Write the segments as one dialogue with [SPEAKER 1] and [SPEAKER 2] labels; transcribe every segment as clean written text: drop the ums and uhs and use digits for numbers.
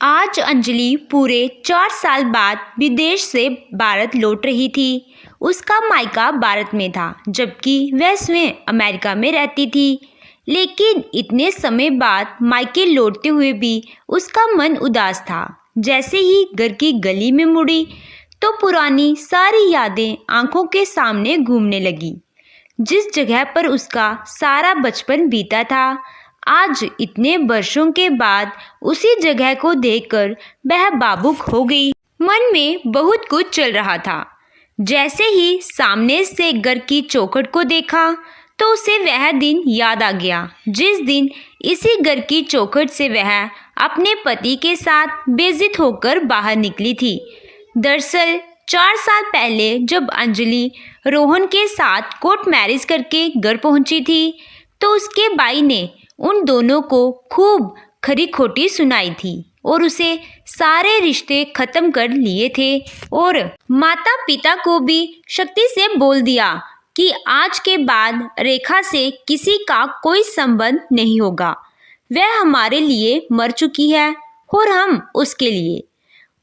[SPEAKER 1] आज अंजलि पूरे 4 साल बाद विदेश से भारत लौट रही थी। उसका मायका भारत में था, जबकि वह स्वयं अमेरिका में रहती थी। लेकिन इतने समय बाद मायके लौटते हुए भी उसका मन उदास था। जैसे ही घर की गली में मुड़ी तो पुरानी सारी यादें आंखों के सामने घूमने लगी। जिस जगह पर उसका सारा बचपन बीता था, आज इतने वर्षों के बाद उसी जगह को देखकर वह भावुक हो गई। मन में बहुत कुछ चल रहा था। जैसे ही सामने से घर की चौखट को देखा तो उसे वह दिन याद आ गया, जिस दिन इसी घर की चौखट से वह अपने पति के साथ बेइज्जत होकर बाहर निकली थी। दरअसल 4 साल पहले जब अंजलि रोहन के साथ कोर्ट मैरिज करके घर पहुंची थी, तो उसके भाई ने उन दोनों को खूब खरी खोटी सुनाई थी और उसे सारे रिश्ते खत्म कर लिए थे और माता पिता को भी शक्ति से बोल दिया कि आज के बाद रेखा से किसी का कोई संबंध नहीं होगा। वह हमारे लिए मर चुकी है और हम उसके लिए।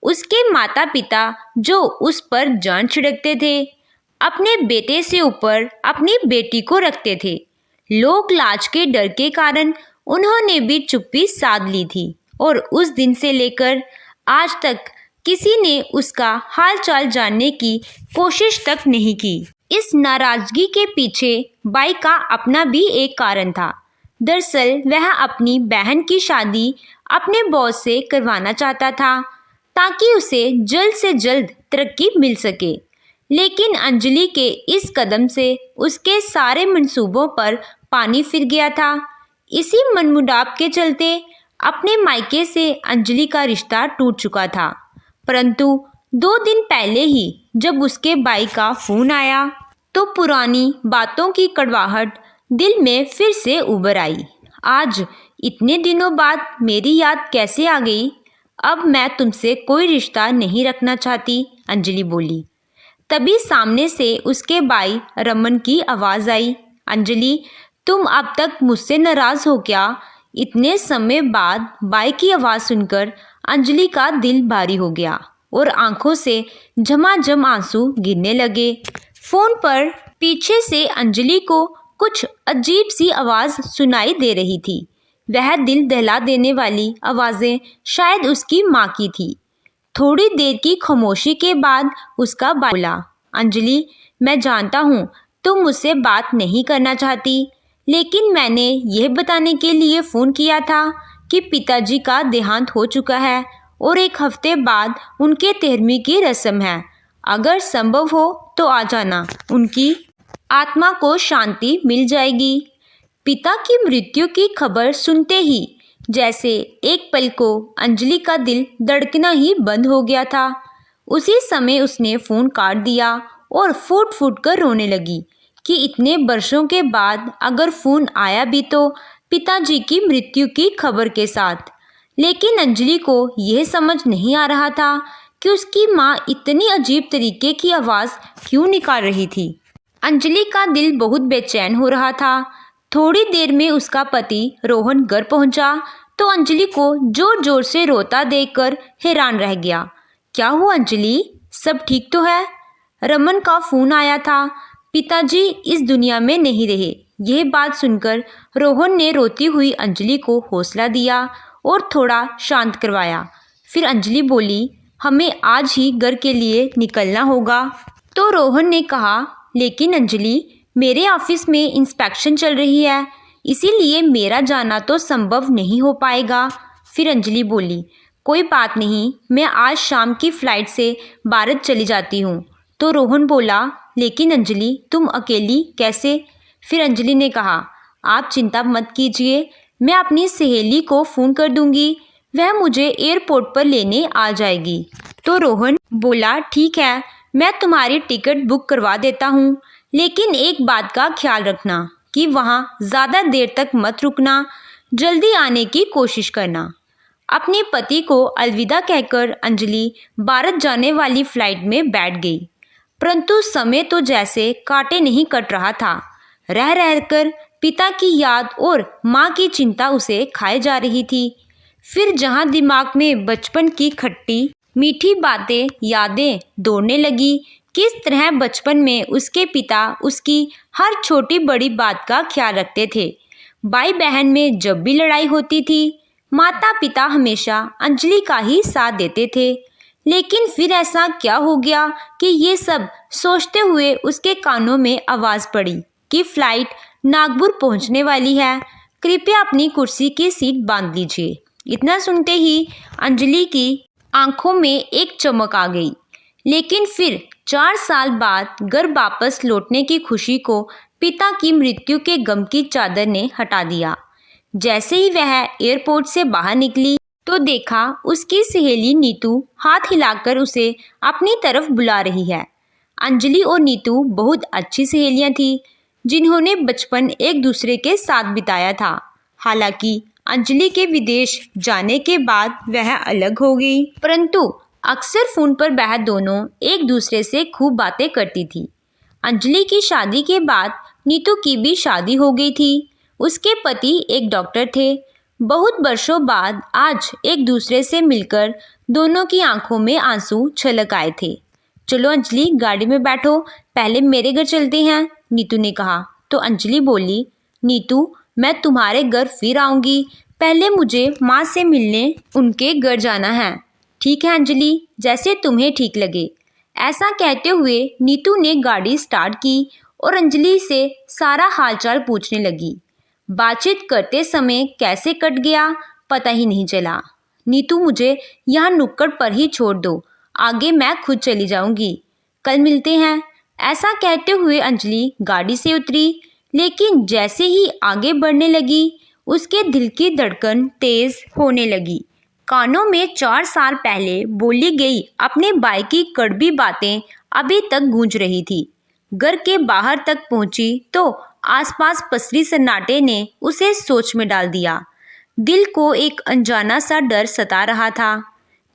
[SPEAKER 1] उसके माता पिता जो उस पर जान छिड़कते थे, अपने बेटे से ऊपर अपनी बेटी को रखते थे। लोक लाज के डर के कारण उन्होंने भी चुप्पी साध ली थी और उस दिन से लेकर आज तक किसी ने उसका हाल चाल जानने की कोशिश तक नहीं की। इस नाराजगी के पीछे बाई का अपना भी एक कारण था। दरअसल वह अपनी बहन की शादी अपने बॉस से करवाना चाहता था ताकि उसे जल्द से जल्द तरक्की मिल सके। लेकिन अंजलि के इस कदम से उसके सारे मंसूबों पर पानी फिर गया था। इसी मनमुटाव के चलते अपने मायके से अंजलि का रिश्ता टूट चुका था। परंतु 2 दिन पहले ही जब उसके भाई का फोन आया तो पुरानी बातों की कड़वाहट दिल में फिर से उभर आई। आज इतने दिनों बाद मेरी याद कैसे आ गई? अब मैं तुमसे कोई रिश्ता नहीं रखना चाहती, अंजलि बोली। तभी सामने से उसके भाई रमन की आवाज़ आई, अंजलि तुम अब तक मुझसे नाराज़ हो क्या? इतने समय बाद भाई की आवाज़ सुनकर अंजलि का दिल भारी हो गया और आंखों से झमाझम आंसू गिरने लगे। फ़ोन पर पीछे से अंजलि को कुछ अजीब सी आवाज़ सुनाई दे रही थी। वह दिल दहला देने वाली आवाज़ें शायद उसकी माँ की थी। थोड़ी देर की खामोशी के बाद उसका भाई बोला, अंजलि मैं जानता हूँ तुम मुझसे बात नहीं करना चाहती, लेकिन मैंने यह बताने के लिए फ़ोन किया था कि पिताजी का देहांत हो चुका है और 1 हफ्ते बाद उनके 13वीं की रस्म है। अगर संभव हो तो आ जाना, उनकी आत्मा को शांति मिल जाएगी। पिता की मृत्यु की खबर सुनते ही जैसे एक पल को अंजलि का दिल धड़कना ही बंद हो गया था। उसी समय उसने फ़ोन काट दिया और फूट फूट कर रोने लगी कि इतने वर्षों के बाद अगर फ़ोन आया भी तो पिताजी की मृत्यु की खबर के साथ। लेकिन अंजलि को यह समझ नहीं आ रहा था कि उसकी माँ इतनी अजीब तरीके की आवाज़ क्यों निकाल रही थी। अंजलि का दिल बहुत बेचैन हो रहा था। थोड़ी देर में उसका पति रोहन घर पहुंचा तो अंजलि को जोर जोर से रोता देखकर हैरान रह गया। क्या हुआ अंजलि, सब ठीक तो है? रमन का फ़ोन आया था, पिताजी इस दुनिया में नहीं रहे। यह बात सुनकर रोहन ने रोती हुई अंजलि को हौसला दिया और थोड़ा शांत करवाया। फिर अंजलि बोली, हमें आज ही घर के लिए निकलना होगा। तो रोहन ने कहा, लेकिन अंजलि मेरे ऑफिस में इंस्पेक्शन चल रही है, इसीलिए मेरा जाना तो संभव नहीं हो पाएगा। फिर अंजलि बोली, कोई बात नहीं, मैं आज शाम की फ़्लाइट से भारत चली जाती हूँ। तो रोहन बोला, लेकिन अंजलि तुम अकेली कैसे? फिर अंजलि ने कहा, आप चिंता मत कीजिए, मैं अपनी सहेली को फ़ोन कर दूंगी, वह मुझे एयरपोर्ट पर लेने आ जाएगी। तो रोहन बोला, ठीक है, मैं तुम्हारी टिकट बुक करवा देता हूँ, लेकिन एक बात का ख्याल रखना कि वहाँ ज़्यादा देर तक मत रुकना, जल्दी आने की कोशिश करना। अपने पति को अलविदा कहकर अंजलि भारत जाने वाली फ़्लाइट में बैठ गई। परंतु समय तो जैसे कांटे नहीं कट रहा था। रह रहकर पिता की याद और माँ की चिंता उसे खाए जा रही थी। फिर जहाँ दिमाग में बचपन की खट्टी मीठी बातें यादें दौड़ने लगी, किस तरह बचपन में उसके पिता उसकी हर छोटी बड़ी बात का ख्याल रखते थे। भाई बहन में जब भी लड़ाई होती थी, माता पिता हमेशा अंजलि का ही साथ देते थे। लेकिन फिर ऐसा क्या हो गया कि ये सब सोचते हुए उसके कानों में आवाज़ पड़ी कि फ्लाइट नागपुर पहुंचने वाली है, कृपया अपनी कुर्सी की सीट बांध लीजिए। इतना सुनते ही अंजलि की आंखों में एक चमक आ गई। लेकिन फिर 4 साल बाद घर वापस लौटने की खुशी को पिता की मृत्यु के गम की चादर ने हटा दिया। जैसे ही वह एयरपोर्ट से बाहर निकली तो देखा उसकी सहेली नीतू हाथ हिलाकर उसे अपनी तरफ बुला रही है। अंजलि और नीतू बहुत अच्छी सहेलियां थीं, जिन्होंने बचपन एक दूसरे के साथ बिताया था। हालांकि अंजलि के विदेश जाने के बाद वह अलग हो गई, परंतु अक्सर फोन पर वह दोनों एक दूसरे से खूब बातें करती थी। अंजलि की शादी के बाद नीतू की भी शादी हो गई थी। उसके पति एक डॉक्टर थे। बहुत वर्षों बाद आज एक दूसरे से मिलकर दोनों की आंखों में आंसू छलक आए थे। चलो अंजलि, गाड़ी में बैठो, पहले मेरे घर चलते हैं, नीतू ने कहा। तो अंजलि बोली, नीतू मैं तुम्हारे घर फिर आऊँगी, पहले मुझे माँ से मिलने उनके घर जाना है। ठीक है अंजलि, जैसे तुम्हें ठीक लगे। ऐसा कहते हुए नीतू ने गाड़ी स्टार्ट की और अंजलि से सारा हालचाल पूछने लगी। बातचीत करते समय कैसे कट गया पता ही नहीं चला। नीतू मुझे यहाँ नुक्कड़ पर ही छोड़ दो, आगे मैं खुद चली जाऊँगी, कल मिलते हैं। ऐसा कहते हुए अंजलि गाड़ी से उतरी, लेकिन जैसे ही आगे बढ़ने लगी उसके दिल की धड़कन तेज होने लगी। कानों में 4 साल पहले बोली गई अपने भाई की कड़वी बातें अभी तक गूंज रही थी। घर के बाहर तक पहुंची तो आसपास पसरी सन्नाटे ने उसे सोच में डाल दिया। दिल को एक अनजाना सा डर सता रहा था।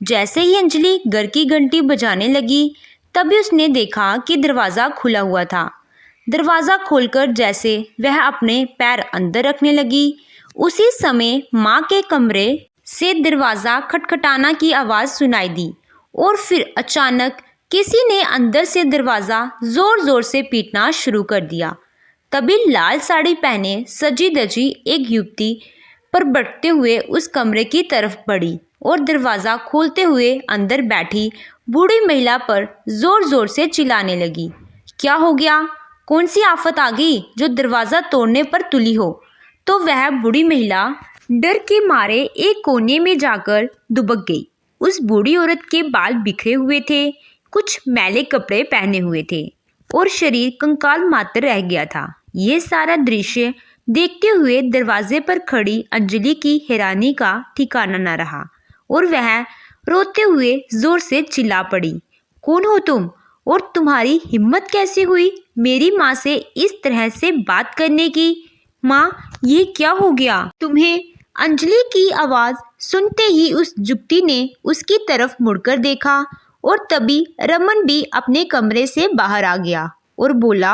[SPEAKER 1] जैसे ही अंजलि घर की घंटी बजाने लगी, तभी उसने देखा कि दरवाज़ा खुला हुआ था। दरवाज़ा खोलकर जैसे वह अपने पैर अंदर रखने लगी, उसी समय माँ के कमरे से दरवाज़ा खटखटाना की आवाज़ सुनाई दी और फिर अचानक किसी ने अंदर से दरवाज़ा ज़ोर ज़ोर से पीटना शुरू कर दिया। तभी लाल साड़ी पहने सजी धजी एक युवती पर बढ़ते हुए उस कमरे की तरफ बढ़ी और दरवाज़ा खोलते हुए अंदर बैठी बूढ़ी महिला पर ज़ोर ज़ोर से चिल्लाने लगी। क्या हो गया? कौन सी आफत आ गई जो दरवाज़ा तोड़ने पर तुली हो? तो वह बूढ़ी महिला डर के मारे एक कोने में जाकर दुबक गई। उस बूढ़ी औरत के बाल बिखरे हुए थे, कुछ मैले कपड़े पहने हुए थे और शरीर कंकाल मात्र रह गया था। यह सारा दृश्य देखते हुए दरवाजे पर खड़ी अंजलि की हैरानी का ठिकाना न रहा और वह रोते हुए जोर से चिल्ला पड़ी, कौन हो तुम और तुम्हारी हिम्मत कैसी हुई मेरी माँ से इस तरह से बात करने की? माँ, ये क्या हो गया तुम्हें? अंजलि की आवाज़ सुनते ही उस युवती ने उसकी तरफ मुड़कर देखा और तभी रमन भी अपने कमरे से बाहर आ गया और बोला,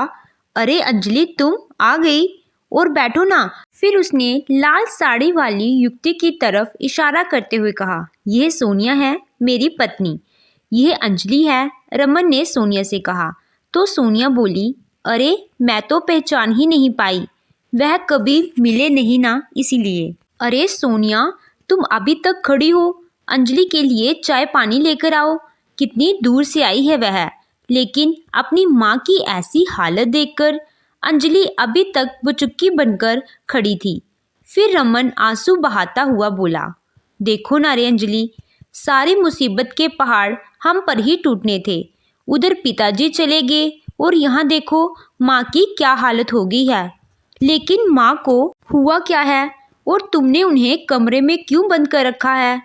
[SPEAKER 1] अरे अंजलि, तुम आ गई और बैठो ना। फिर उसने लाल साड़ी वाली युवती की तरफ इशारा करते हुए कहा, यह सोनिया है, मेरी पत्नी। यह अंजलि है, रमन ने सोनिया से कहा। तो सोनिया बोली, अरे मैं तो पहचान ही नहीं पाई, वह कभी मिले नहीं ना, इसीलिए। अरे सोनिया, तुम अभी तक खड़ी हो, अंजलि के लिए चाय पानी लेकर आओ। कितनी दूर से आई है वह, लेकिन अपनी माँ की ऐसी हालत देखकर अंजलि अभी तक बुचुक्की बनकर खड़ी थी। फिर रमन आंसू बहाता हुआ बोला, देखो ना रे अंजलि, सारी मुसीबत के पहाड़ हम पर ही टूटने थे। उधर पिताजी चले गए और यहाँ देखो माँ की क्या हालत हो गई है। लेकिन माँ को हुआ क्या है और तुमने उन्हें कमरे में क्यों बंद कर रखा है?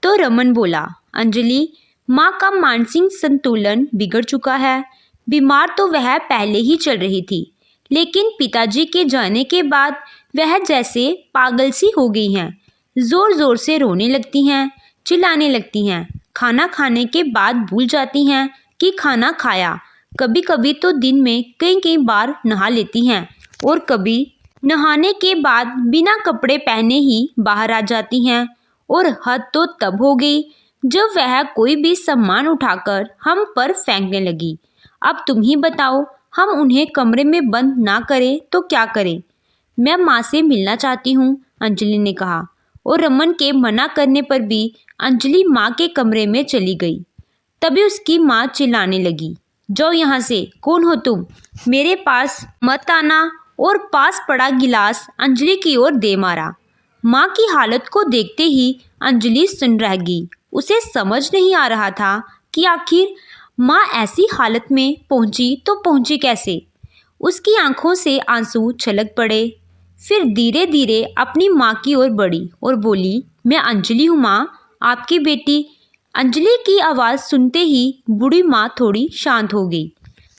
[SPEAKER 1] तो रमन बोला, अंजलि, माँ का मानसिक संतुलन बिगड़ चुका है। बीमार तो वह पहले ही चल रही थी, लेकिन पिताजी के जाने के बाद वह जैसे पागल सी हो गई हैं। ज़ोर ज़ोर से रोने लगती हैं, चिल्लाने लगती हैं, खाना खाने के बाद भूल जाती हैं कि खाना खाया। कभी कभी तो दिन में कई कई बार नहा लेती हैं और कभी नहाने के बाद बिना कपड़े पहने ही बाहर आ जाती हैं और हद तो तब हो गई जब वह कोई भी सामान उठाकर हम पर फेंकने लगी। अब तुम ही बताओ, हम उन्हें कमरे में बंद ना करें तो क्या करें? मैं माँ से मिलना चाहती हूँ, अंजलि ने कहा। और रमन के मना करने पर भी अंजलि माँ के कमरे में चली गई। तभी उसकी माँ चिल्लाने लगी, जाओ यहाँ से, कौन हो तुम? मेरे पास मत आना। और पास पड़ा गिलास अंजलि की ओर दे मारा। माँ की हालत को देखते ही अंजलि सुन रह गई। उसे समझ नहीं आ रहा था कि आखिर माँ ऐसी हालत में पहुंची तो पहुंची कैसे। उसकी आंखों से आंसू छलक पड़े। फिर धीरे धीरे अपनी माँ की ओर बढ़ी और बोली, मैं अंजलि हूँ माँ, आपकी बेटी। अंजलि की आवाज़ सुनते ही बूढ़ी माँ थोड़ी शांत हो गई।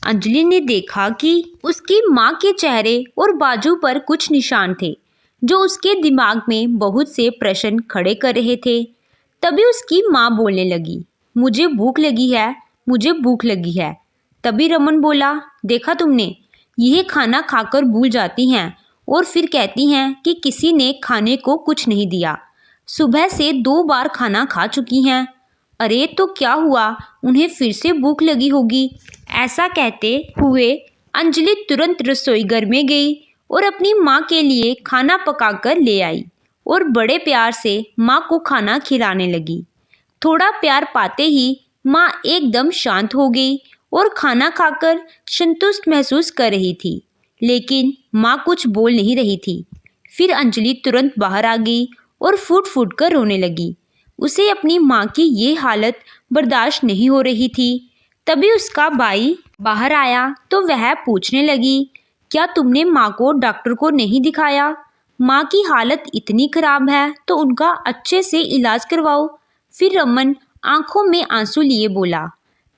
[SPEAKER 1] अंजलि ने देखा कि उसकी माँ के चेहरे और बाजू पर कुछ निशान थे जो उसके दिमाग में बहुत से प्रश्न खड़े कर रहे थे। तभी उसकी माँ बोलने लगी, मुझे भूख लगी है, मुझे भूख लगी है। तभी रमन बोला, देखा तुमने, यह खाना खाकर भूल जाती हैं और फिर कहती हैं कि किसी ने खाने को कुछ नहीं दिया। सुबह से 2 बार खाना खा चुकी हैं। अरे तो क्या हुआ, उन्हें फिर से भूख लगी होगी। ऐसा कहते हुए अंजलि तुरंत रसोई घर में गई और अपनी माँ के लिए खाना पकाकर ले आई और बड़े प्यार से माँ को खाना खिलाने लगी। थोड़ा प्यार पाते ही माँ एकदम शांत हो गई और खाना खाकर संतुष्ट महसूस कर रही थी, लेकिन माँ कुछ बोल नहीं रही थी। फिर अंजलि तुरंत बाहर आ गई और फूट फूट कर रोने लगी। उसे अपनी माँ की ये हालत बर्दाश्त नहीं हो रही थी। तभी उसका भाई बाहर आया तो वह पूछने लगी, क्या तुमने माँ को डॉक्टर को नहीं दिखाया? माँ की हालत इतनी खराब है तो उनका अच्छे से इलाज करवाओ। फिर रमन आंखों में आंसू लिए बोला,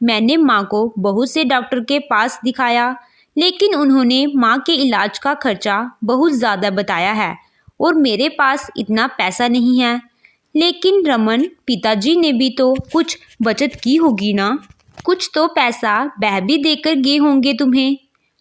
[SPEAKER 1] मैंने माँ को बहुत से डॉक्टर के पास दिखाया, लेकिन उन्होंने माँ के इलाज का खर्चा बहुत ज़्यादा बताया है और मेरे पास इतना पैसा नहीं है। लेकिन रमन, पिताजी ने भी तो कुछ बचत की होगी ना, कुछ तो पैसा वह भी देकर गए होंगे तुम्हें।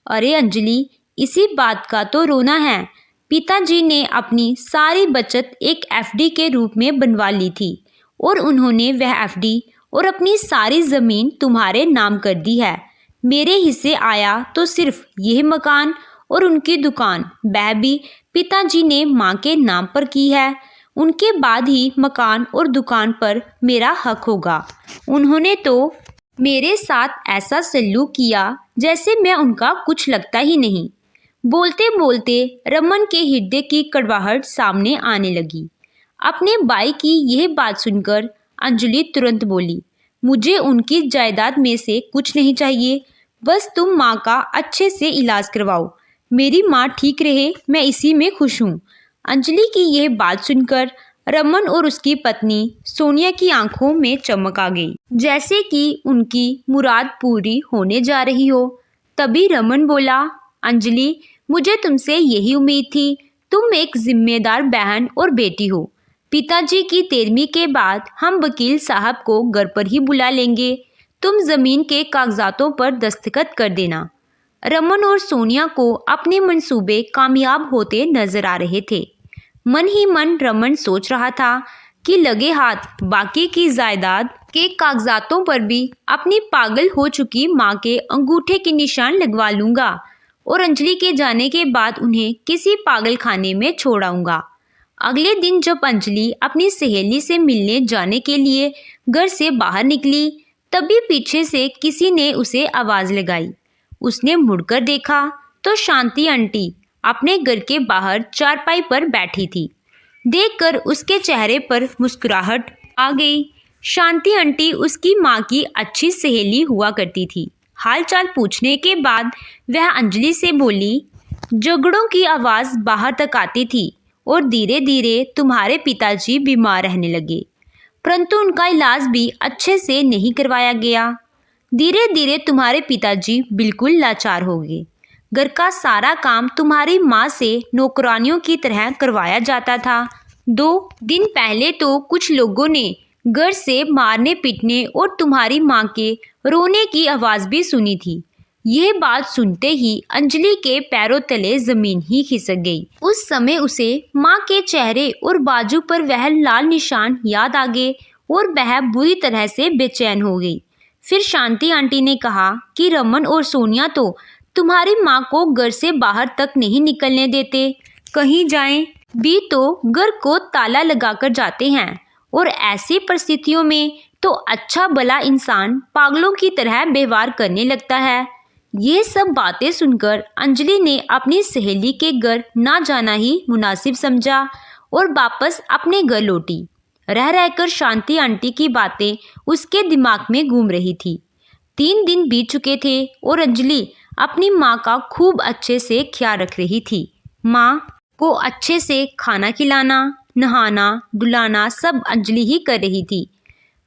[SPEAKER 1] अरे अंजलि, इसी बात का तो रोना है। पिताजी ने अपनी सारी बचत एक एफडी के रूप में बनवा ली थी और उन्होंने वह एफडी और अपनी सारी ज़मीन तुम्हारे नाम कर दी है। मेरे हिस्से आया तो सिर्फ यह मकान और उनकी दुकान, वह भी पिताजी ने माँ के नाम पर की है। उनके बाद ही मकान और दुकान पर मेरा हक होगा। उन्होंने तो मेरे साथ ऐसा सलूक किया जैसे मैं उनका कुछ लगता ही नहीं। बोलते बोलते रमन के हृदय की कड़वाहट सामने आने लगी। अपने भाई की यह बात सुनकर अंजलि तुरंत बोली, मुझे उनकी जायदाद में से कुछ नहीं चाहिए, बस तुम माँ का अच्छे से इलाज करवाओ। मेरी माँ ठीक रहे, मैं इसी में खुश हूँ। अंजलि की यह बात सुनकर रमन और उसकी पत्नी सोनिया की आंखों में चमक आ गई, जैसे कि उनकी मुराद पूरी होने जा रही हो। तभी रमन बोला, अंजलि, मुझे तुमसे यही उम्मीद थी। तुम एक जिम्मेदार बहन और बेटी हो। पिताजी की तेरहवीं के बाद हम वकील साहब को घर पर ही बुला लेंगे। तुम जमीन के कागजातों पर दस्तखत कर देना। रमन और सोनिया को अपने मंसूबे कामयाब होते नजर आ रहे थे। मन ही मन रमन सोच रहा था कि लगे हाथ बाकी की जायदाद के कागजातों पर भी अपनी पागल हो चुकी माँ के अंगूठे के निशान लगवा लूंगा और अंजलि के जाने के बाद उन्हें किसी पागल खाने में छोड़ाऊंगा। अगले दिन जब अंजलि अपनी सहेली से मिलने जाने के लिए घर से बाहर निकली, तभी पीछे से किसी ने उसे आवाज़ लगाई। उसने मुड़कर देखा तो शांति आंटी अपने घर के बाहर चारपाई पर बैठी थी। देखकर उसके चेहरे पर मुस्कुराहट आ गई। शांति आंटी उसकी माँ की अच्छी सहेली हुआ करती थी। हालचाल पूछने के बाद वह अंजलि से बोली, झगड़ों की आवाज़ बाहर तक आती थी और धीरे धीरे तुम्हारे पिताजी बीमार रहने लगे, परंतु उनका इलाज भी अच्छे से नहीं करवाया गया। धीरे धीरे तुम्हारे पिताजी बिल्कुल लाचार हो गए। घर का सारा काम तुम्हारी माँ से नौकरानियों की तरह करवाया जाता था। 2 दिन पहले तो कुछ लोगों ने घर से मारने पीटने और तुम्हारी माँ के रोने की आवाज़ भी सुनी थी। यह बात सुनते ही अंजलि के पैरों तले जमीन ही खिसक गई। उस समय उसे माँ के चेहरे और बाजू पर वह लाल निशान याद आ गए और वह बुरी तरह से बेचैन हो गई। फिर शांति आंटी ने कहा कि रमन और सोनिया तो तुम्हारी माँ को घर से बाहर तक नहीं निकलने देते, कहीं जाएं भी तो घर को ताला लगाकर जाते हैं, और ऐसी परिस्थितियों में तो अच्छा भला इंसान पागलों की तरह व्यवहार करने लगता है। ये सब बातें सुनकर अंजलि ने अपनी सहेली के घर ना जाना ही मुनासिब समझा और वापस अपने घर लौटी। रह रहकर शांति आंटी की बातें उसके दिमाग में घूम रही थी। 3 दिन बीत चुके थे और अंजलि अपनी माँ का खूब अच्छे से ख्याल रख रही थी। माँ को अच्छे से खाना खिलाना, नहाना, धुलाना सब अंजलि ही कर रही थी।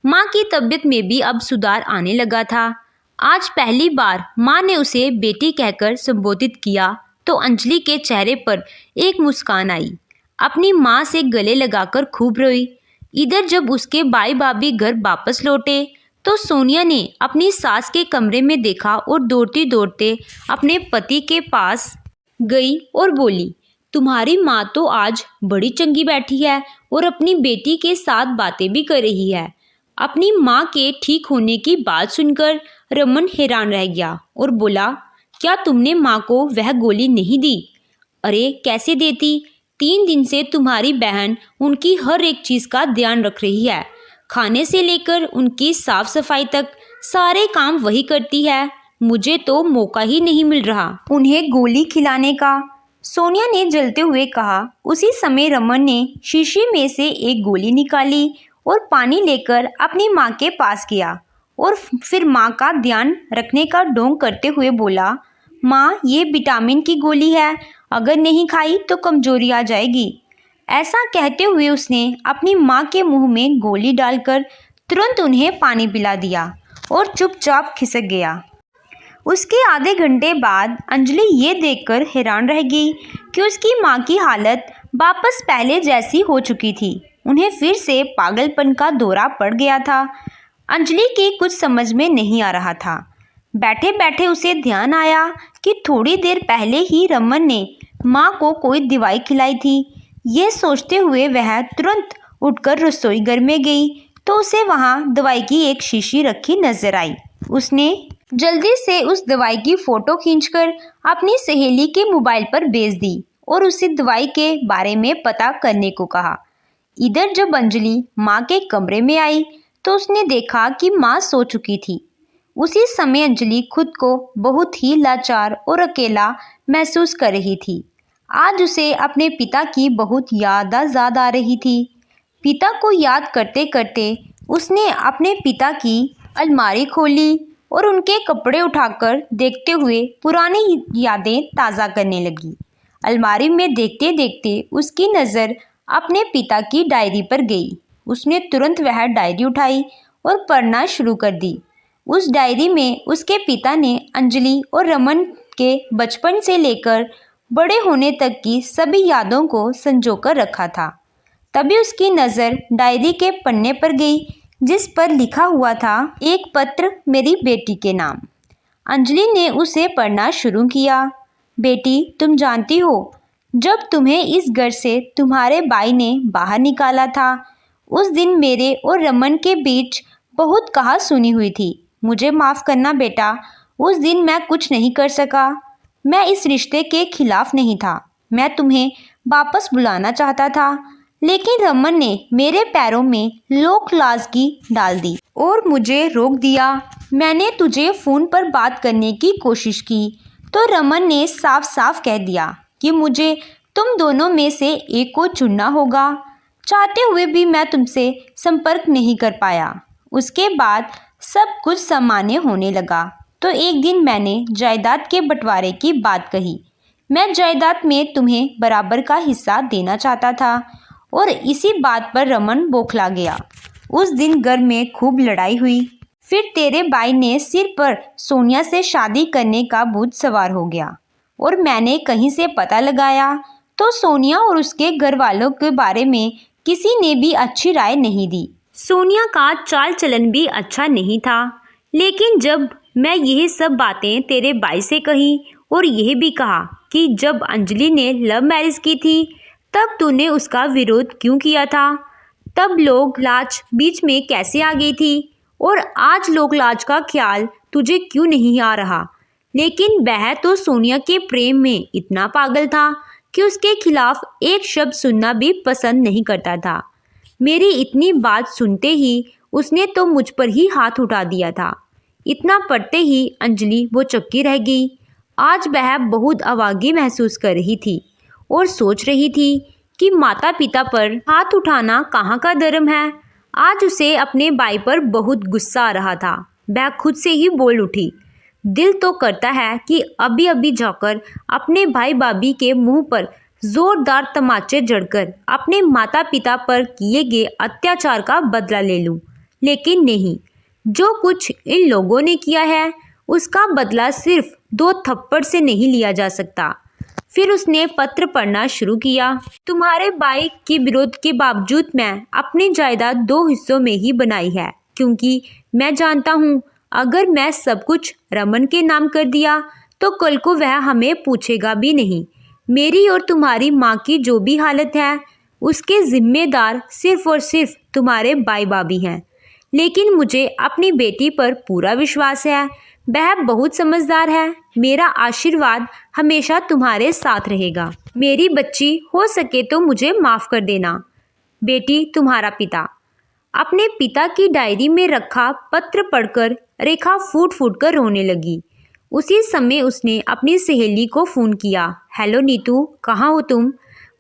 [SPEAKER 1] माँ की तबीयत में भी अब सुधार आने लगा था। आज पहली बार माँ ने उसे बेटी कहकर संबोधित किया तो अंजलि के चेहरे पर एक मुस्कान आई। अपनी माँ से गले लगाकर खूब रोई। इधर जब उसके भाई भाभी घर वापस लौटे तो सोनिया ने अपनी सास के कमरे में देखा और दौड़ती दौड़ते अपने पति के पास गई और बोली, तुम्हारी माँ तो आज बड़ी चंगी बैठी है और अपनी बेटी के साथ बातें भी कर रही है। अपनी माँ के ठीक होने की बात सुनकर रमन हैरान रह गया और बोला, क्या तुमने माँ को वह गोली नहीं दी? अरे कैसे देती? 3 दिन से तुम्हारी बहन उनकी हर एक चीज़ का ध्यान रख रही है। खाने से लेकर उनकी साफ सफाई तक सारे काम वही करती है। मुझे तो मौका ही नहीं मिल रहा उन्हें गोली खिलाने का, सोनिया ने जलते हुए कहा। उसी समय रमन ने शीशी में से एक गोली निकाली और पानी लेकर अपनी माँ के पास गया और फिर माँ का ध्यान रखने का ढोंग करते हुए बोला, माँ ये विटामिन की गोली है, अगर नहीं खाई तो कमजोरी आ जाएगी। ऐसा कहते हुए उसने अपनी माँ के मुंह में गोली डालकर तुरंत उन्हें पानी पिला दिया और चुपचाप खिसक गया। उसके आधे घंटे बाद अंजलि ये देखकर हैरान रह गई कि उसकी माँ की हालत वापस पहले जैसी हो चुकी थी। उन्हें फिर से पागलपन का दौरा पड़ गया था। अंजलि की कुछ समझ में नहीं आ रहा था। बैठे बैठे उसे ध्यान आया कि थोड़ी देर पहले ही रमन ने माँ को कोई दवाई खिलाई थी। ये सोचते हुए वह तुरंत उठकर रसोई घर में गई तो उसे वहाँ दवाई की एक शीशी रखी नजर आई। उसने जल्दी से उस दवाई की फ़ोटो खींचकर अपनी सहेली के मोबाइल पर भेज दी और उसे दवाई के बारे में पता करने को कहा। इधर जब अंजलि माँ के कमरे में आई तो उसने देखा कि माँ सो चुकी थी। उसी समय अंजलि खुद को बहुत ही लाचार और अकेला महसूस कर रही थी। आज उसे अपने पिता की बहुत याद आ रही थी। पिता को याद करते करते उसने अपने पिता की अलमारी खोली और उनके कपड़े उठाकर देखते हुए पुरानी यादें ताज़ा करने लगी। अलमारी में देखते देखते उसकी नज़र अपने पिता की डायरी पर गई। उसने तुरंत वह डायरी उठाई और पढ़ना शुरू कर दी। उस डायरी में उसके पिता ने अंजलि और रमन के बचपन से लेकर बड़े होने तक की सभी यादों को संजोकर रखा था। तभी उसकी नज़र डायरी के पन्ने पर गई जिस पर लिखा हुआ था, एक पत्र मेरी बेटी के नाम। अंजलि ने उसे पढ़ना शुरू किया। बेटी, तुम जानती हो, जब तुम्हें इस घर से तुम्हारे भाई ने बाहर निकाला था, उस दिन मेरे और रमन के बीच बहुत कहा सुनी हुई थी। मुझे माफ़ करना बेटा, उस दिन मैं कुछ नहीं कर सका। मैं इस रिश्ते के खिलाफ नहीं था। मैं तुम्हें वापस बुलाना चाहता था, लेकिन रमन ने मेरे पैरों में लोक लाजगी डाल दी और मुझे रोक दिया। मैंने तुझे फ़ोन पर बात करने की कोशिश की तो रमन ने साफ साफ कह दिया कि मुझे तुम दोनों में से एक को चुनना होगा। चाहते हुए भी मैं तुमसे संपर्क नहीं कर पाया। उसके बाद सब कुछ सामान्य होने लगा तो एक दिन मैंने जायदाद के बंटवारे की बात कही। मैं जायदाद में तुम्हें बराबर का हिस्सा देना चाहता था और इसी बात पर रमन बौखला गया। उस दिन घर में खूब लड़ाई हुई। फिर तेरे भाई ने सिर पर सोनिया से शादी करने का भूत सवार हो गया और मैंने कहीं से पता लगाया तो सोनिया और उसके घर वालों के बारे में किसी ने भी अच्छी राय नहीं दी। सोनिया का चाल चलन भी अच्छा नहीं था, लेकिन जब मैं यह सब बातें तेरे भाई से कही और यह भी कहा कि जब अंजलि ने लव मैरिज की थी तब तूने उसका विरोध क्यों किया था। तब लोग लाज बीच में कैसे आ गई थी और आज लोग लाज का ख्याल तुझे क्यों नहीं आ रहा। लेकिन वह तो सोनिया के प्रेम में इतना पागल था कि उसके खिलाफ एक शब्द सुनना भी पसंद नहीं करता था। मेरी इतनी बात सुनते ही उसने तो मुझ पर ही हाथ उठा दिया था। इतना पढ़ते ही अंजलि वो चक्की रह गई। आज वह बहुत अवागी महसूस कर रही थी और सोच रही थी कि माता पिता पर हाथ उठाना कहाँ का धर्म है। आज उसे अपने भाई पर बहुत गुस्सा आ रहा था। वह खुद से ही बोल उठी, दिल तो करता है कि अभी अभी जाकर अपने भाई भाभी के मुंह पर जोरदार तमाचे जड़कर अपने माता पिता पर किए गए अत्याचार का बदला ले लूं। लेकिन नहीं, जो कुछ इन लोगों ने किया है उसका बदला सिर्फ 2 थप्पड़ से नहीं लिया जा सकता। फिर उसने पत्र पढ़ना शुरू किया। तुम्हारे भाई के विरोध के बावजूद मैं अपनी जायदाद 2 हिस्सों में ही बनाई है, क्योंकि मैं जानता हूँ अगर मैं सब कुछ रमन के नाम कर दिया तो कल को वह हमें पूछेगा भी नहीं। मेरी और तुम्हारी माँ की जो भी हालत है उसके जिम्मेदार सिर्फ और सिर्फ तुम्हारे भाई भाभी हैं। लेकिन मुझे अपनी बेटी पर पूरा विश्वास है, वह बहुत समझदार है। मेरा आशीर्वाद हमेशा तुम्हारे साथ रहेगा। मेरी बच्ची, हो सके तो मुझे माफ़ कर देना। बेटी, तुम्हारा पिता। अपने पिता की डायरी में रखा पत्र पढ़कर रेखा फूट फूट कर रोने लगी। उसी समय उसने अपनी सहेली को फ़ोन किया। हेलो नीतू, कहाँ हो तुम?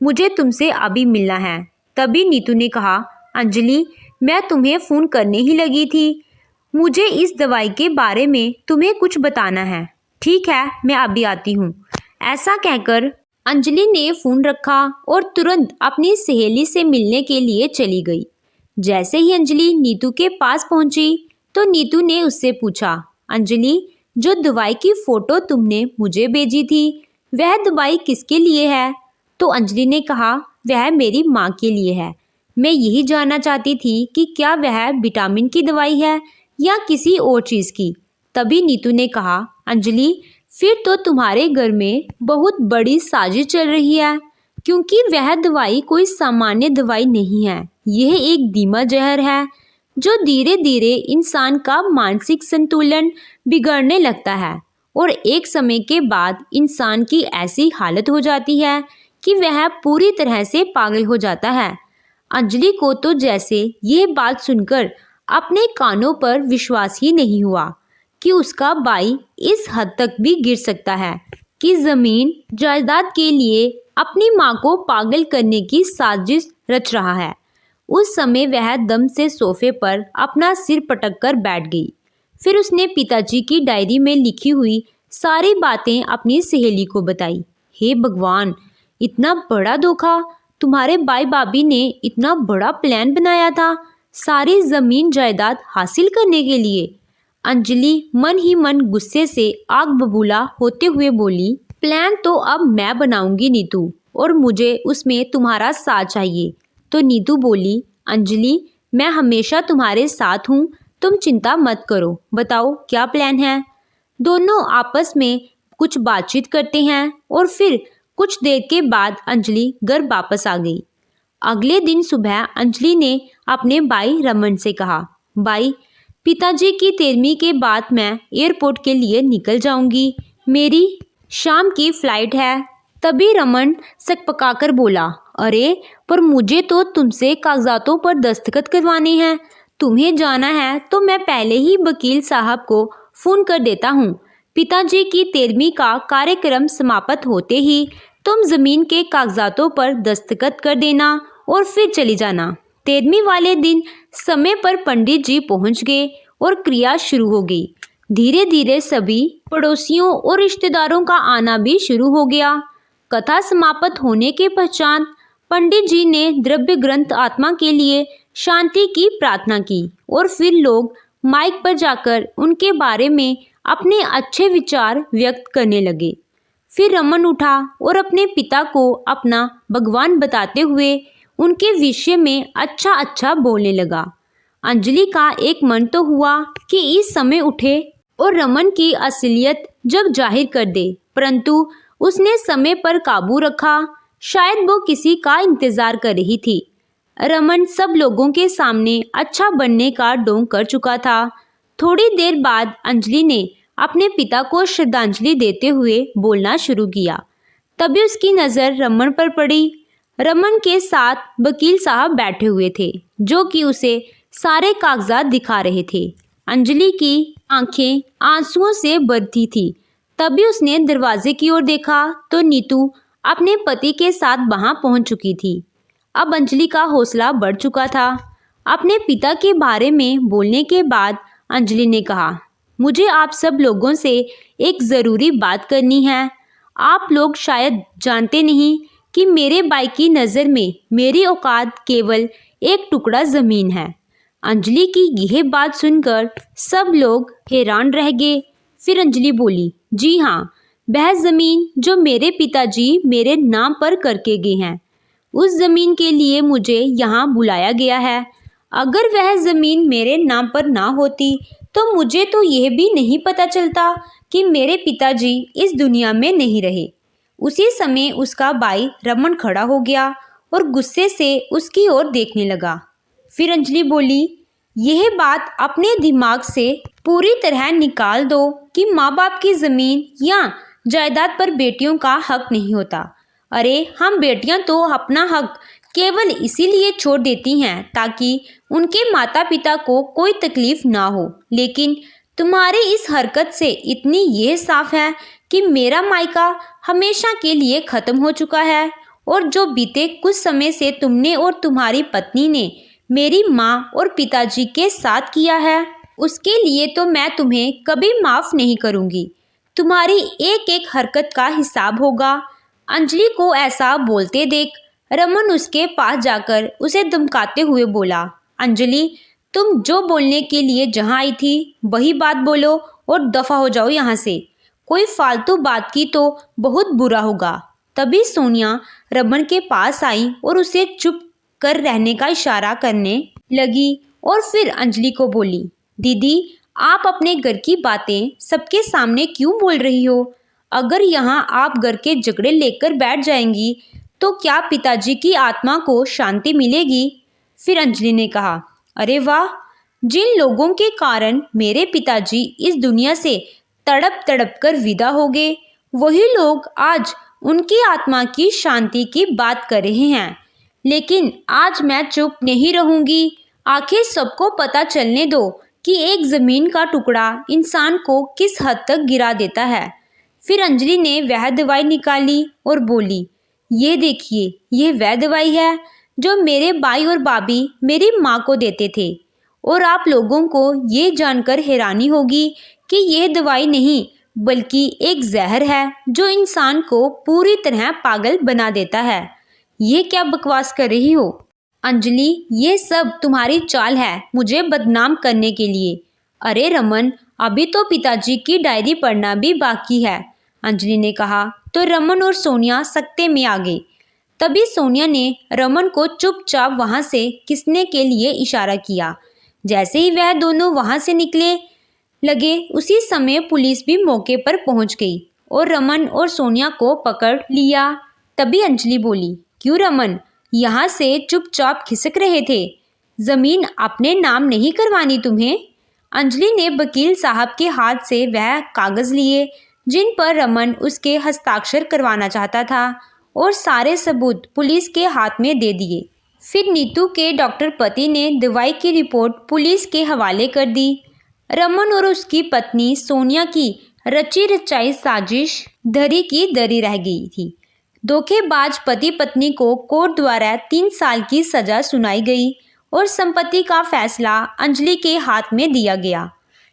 [SPEAKER 1] मुझे तुमसे अभी मिलना है। तभी नीतू ने कहा, अंजलि, मैं तुम्हें फ़ोन करने ही लगी थी। मुझे इस दवाई के बारे में तुम्हें कुछ बताना है। ठीक है, मैं अभी आती हूँ। ऐसा कहकर अंजलि ने फ़ोन रखा और तुरंत अपनी सहेली से मिलने के लिए चली गई। जैसे ही अंजलि नीतू के पास पहुंची तो नीतू ने उससे पूछा, अंजलि, जो दवाई की फ़ोटो तुमने मुझे भेजी थी वह दवाई किसके लिए है? तो अंजलि ने कहा, वह मेरी माँ के लिए है। मैं यही जानना चाहती थी कि क्या वह विटामिन की दवाई है या किसी और चीज़ की। तभी नीतू ने कहा, अंजलि, फिर तो तुम्हारे घर में बहुत बड़ी साजिश चल रही है, क्योंकि वह दवाई कोई सामान्य दवाई नहीं है। यह एक धीमा जहर है जो धीरे धीरे इंसान का मानसिक संतुलन बिगड़ने लगता है और एक समय के बाद इंसान की ऐसी हालत हो जाती है कि वह पूरी तरह से पागल हो जाता है। अंजलि को तो जैसे यह बात सुनकर अपने कानों पर विश्वास ही नहीं हुआ कि उसका भाई इस हद तक भी गिर सकता है कि ज़मीन जायदाद के लिए अपनी माँ को पागल करने की साजिश रच रहा है। उस समय वह दम से सोफे पर अपना सिर पटक कर बैठ गई। फिर उसने पिताजी की डायरी में लिखी हुई सारी बातें अपनी सहेली को बताई। हे भगवान, इतना बड़ा धोखा! तुम्हारे भाई भाभी ने इतना बड़ा प्लान बनाया था सारी ज़मीन जायदाद हासिल करने के लिए। अंजलि मन ही मन गुस्से से आग बबूला होते हुए बोली, प्लान तो अब मैं बनाऊंगी नीतू, और मुझे उसमें तुम्हारा साथ चाहिए। तो नीतू बोली, अंजलि, मैं हमेशा तुम्हारे साथ हूँ, तुम चिंता मत करो। बताओ क्या प्लान है? दोनों आपस में कुछ बातचीत करते हैं और फिर कुछ देर के बाद अंजलि घर वापस आ गई। अगले दिन सुबह अंजलि ने अपने भाई रमन से कहा, भाई, पिताजी की 13वीं के बाद मैं एयरपोर्ट के लिए निकल जाऊंगी। मेरी शाम की फ़्लाइट है। तभी रमन सकपकाकर बोला, अरे पर मुझे तो तुमसे कागजातों पर दस्तखत करवाने हैं। तुम्हें जाना है तो मैं पहले ही वकील साहब को फ़ोन कर देता हूँ। पिताजी की 13वीं का कार्यक्रम समाप्त होते ही तुम ज़मीन के कागजातों पर दस्तखत कर देना और फिर चली जाना। 13वीं वाले दिन समय पर पंडित जी पहुँच गए और क्रिया शुरू हो गई। धीरे धीरे सभी पड़ोसियों और रिश्तेदारों का आना भी शुरू हो गया। कथा समाप्त होने के पश्चात पंडित जी ने द्रव्य ग्रंथ आत्मा के लिए शांति की प्रार्थना की और फिर लोग माइक पर जाकर उनके बारे में अपने अच्छे विचार व्यक्त करने लगे। फिर रमन उठा और अपने पिता को अपना भगवान बताते हुए उनके विषय में अच्छा अच्छा बोलने लगा। अंजलि का एक मन तो हुआ कि इस समय उठे और रमन की असलियत जब जाहिर कर दे, परंतु उसने समय पर काबू रखा। शायद वो किसी का इंतजार कर रही थी। रमन सब लोगों के सामने अच्छा बनने का ढोंग कर चुका था। थोड़ी देर बाद अंजलि ने अपने पिता को श्रद्धांजलि देते हुए बोलना शुरू किया। तभी उसकी नज़र रमन पर पड़ी। रमन के साथ वकील साहब बैठे हुए थे, जो कि उसे सारे कागजात दिखा रहे थे। अंजलि की आंखें आंसुओं से भरती थी। तभी उसने दरवाजे की ओर देखा तो नीतू अपने पति के साथ वहां पहुंच चुकी थी। अब अंजलि का हौसला बढ़ चुका था। अपने पिता के बारे में बोलने के बाद अंजलि ने कहा, मुझे आप सब लोगों से एक ज़रूरी बात करनी है। आप लोग शायद जानते नहीं कि मेरे भाई की नज़र में मेरी औकात केवल एक टुकड़ा ज़मीन है। अंजलि की यह बात सुनकर सब लोग हैरान रह गए। फिर अंजलि बोली, जी हाँ, वह ज़मीन जो मेरे पिताजी मेरे नाम पर करके गए हैं, उस ज़मीन के लिए मुझे यहाँ बुलाया गया है। अगर वह ज़मीन मेरे नाम पर ना होती तो मुझे तो यह भी नहीं पता चलता कि मेरे पिताजी इस दुनिया में नहीं रहे। उसी समय उसका भाई रमन खड़ा हो गया और गुस्से से उसकी ओर देखने लगा। फिर अंजलि बोली, यह बात अपने दिमाग से पूरी तरह निकाल दो कि माँ बाप की ज़मीन या जायदाद पर बेटियों का हक नहीं होता। अरे हम बेटियां तो अपना हक केवल इसीलिए छोड़ देती हैं ताकि उनके माता पिता को कोई तकलीफ ना हो। लेकिन तुम्हारी इस हरकत से इतनी यह साफ है कि मेरा मायका हमेशा के लिए ख़त्म हो चुका है, और जो बीते कुछ समय से तुमने और तुम्हारी पत्नी ने मेरी माँ और पिताजी के साथ किया है, उसके लिए तो मैं तुम्हें कभी माफ़ नहीं करूँगी। तुम्हारी एक एक हरकत का हिसाब होगा। अंजलि को ऐसा बोलते देख रमन उसके पास जाकर उसे धमकाते हुए बोला, अंजलि, तुम जो बोलने के लिए जहाँ आई थी वही बात बोलो और दफ़ा हो जाओ यहाँ से। कोई फालतू बात की तो बहुत बुरा होगा। तभी सोनिया रमन के पास आई और उसे चुप कर रहने का इशारा करने लगी और फिर अंजलि को बोली, दीदी, आप अपने घर की बातें सबके सामने क्यों बोल रही हो? अगर यहाँ आप घर के झगड़े लेकर बैठ जाएंगी तो क्या पिताजी की आत्मा को शांति मिलेगी? फिर अंजलि ने कहा, अरे वाह, जिन लोगों के कारण मेरे पिताजी इस दुनिया से तड़प तड़प कर विदा हो गए, वही लोग आज उनकी आत्मा की शांति की बात कर रहे हैं। लेकिन आज मैं चुप नहीं रहूंगी। आखिर सबको पता चलने दो कि एक ज़मीन का टुकड़ा इंसान को किस हद तक गिरा देता है। फिर अंजलि ने वह दवाई निकाली और बोली, ये देखिए, यह वह दवाई है जो मेरे भाई और भाभी मेरी माँ को देते थे। और आप लोगों को ये जानकर हैरानी होगी कि यह दवाई नहीं बल्कि एक जहर है जो इंसान को पूरी तरह पागल बना देता है। ये क्या बकवास कर रही हो अंजलि? ये सब तुम्हारी चाल है मुझे बदनाम करने के लिए। अरे रमन, अभी तो पिताजी की डायरी पढ़ना भी बाकी है, अंजलि ने कहा तो रमन और सोनिया सकते में आ गए। तभी सोनिया ने रमन को चुपचाप वहां से खिसने के लिए इशारा किया। जैसे ही वह दोनों वहां से निकले लगे, उसी समय पुलिस भी मौके पर पहुंच गई और रमन और सोनिया को पकड़ लिया। तभी अंजलि बोली, क्यों रमन, यहाँ से चुपचाप खिसक रहे थे? ज़मीन अपने नाम नहीं करवानी तुम्हें? अंजलि ने वकील साहब के हाथ से वह कागज़ लिए जिन पर रमन उसके हस्ताक्षर करवाना चाहता था और सारे सबूत पुलिस के हाथ में दे दिए। फिर नीतू के डॉक्टर पति ने दवाई की रिपोर्ट पुलिस के हवाले कर दी। रमन और उसकी पत्नी सोनिया की रची रचाई साजिश धरी की धरी रह गई थी। धोखेबाज पति पत्नी को कोर्ट द्वारा 3 साल की सजा सुनाई गई और संपत्ति का फैसला अंजलि के हाथ में दिया गया।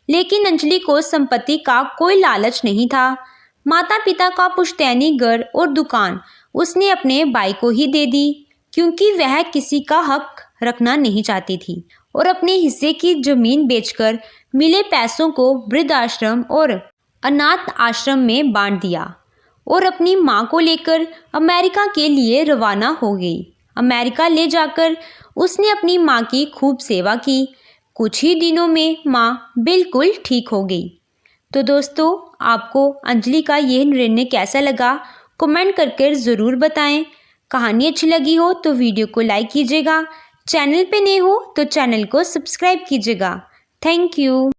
[SPEAKER 1] लेकिन अंजलि को संपत्ति का कोई लालच नहीं था। माता पिता का पुश्तैनी घर और दुकान उसने अपने भाई को ही दे दी, क्योंकि वह किसी का हक रखना नहीं चाहती थी, और अपने हिस्से की जमीन बेचकर मिले पैसों को वृद्धाश्रम और अनाथ आश्रम में बांट दिया और अपनी माँ को लेकर अमेरिका के लिए रवाना हो गई। अमेरिका ले जाकर उसने अपनी माँ की खूब सेवा की। कुछ ही दिनों में माँ बिल्कुल ठीक हो गई। तो दोस्तों, आपको अंजलि का यह निर्णय कैसा लगा, कमेंट करके ज़रूर बताएं। कहानी अच्छी लगी हो तो वीडियो को लाइक कीजिएगा, चैनल पे नए हो तो चैनल को सब्सक्राइब कीजिएगा। Thank you.